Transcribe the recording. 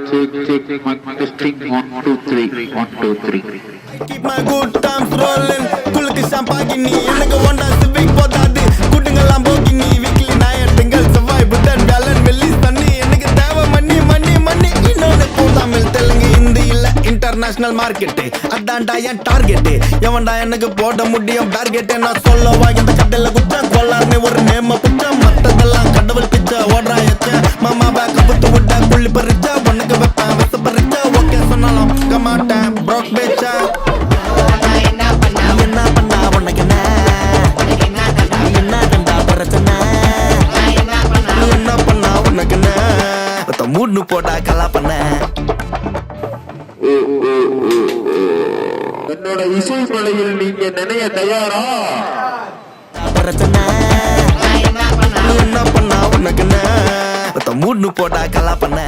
Check, mic testing 1 2 3 1 2 3. Keep my good times rolling. குளுக்கு ஷாம்பாகினி எனக்கு ஒண்டா civic போதாது கூட்டுங்கெல்லாம் போகினி weekly Nair திங்கள் செவ்வாய் புதன் வியாழன் வெள்ளி சனி எனக்கு தேவை மணி மணி மணி இன்னொன்று தமிழ் தெலுங்கு ஹிந்தி இல்ல இன்டர்நேஷனல் மார்க்கெட்டு அதான்டா என் டார்கெட்டு எவன்டா எனக்கு போட முடியும் டார்கெட்டு நான் சொல்லவா இந்த கடையில் குச்சம் கொள்ளாருன்னு ஒரு நேம புச்சம் மற்றதெல்லாம் கடவுள் பிச்சை ஓடுறா எச்ச மாமா பேக்க புத்து விட்டா புள்ளி பறிச்சா உனக்கு வைப்பேன் வச பறிச்சா ஓகே சொன்னாலும் மாட்டேன் ப்ரோக் பேச்சா என்ன பண்ணா உனக்கு என்ன கண்டா பிரச்சனை என்ன பண்ணா உனக்கு மூணு போட்டா கலா பண்ண என்னோட இசை மலையில் நீங்க நினைய தயாரா பிரச்சனை என்ன பண்ணா உனக்கு மூணு போட்டா கலா பண்ண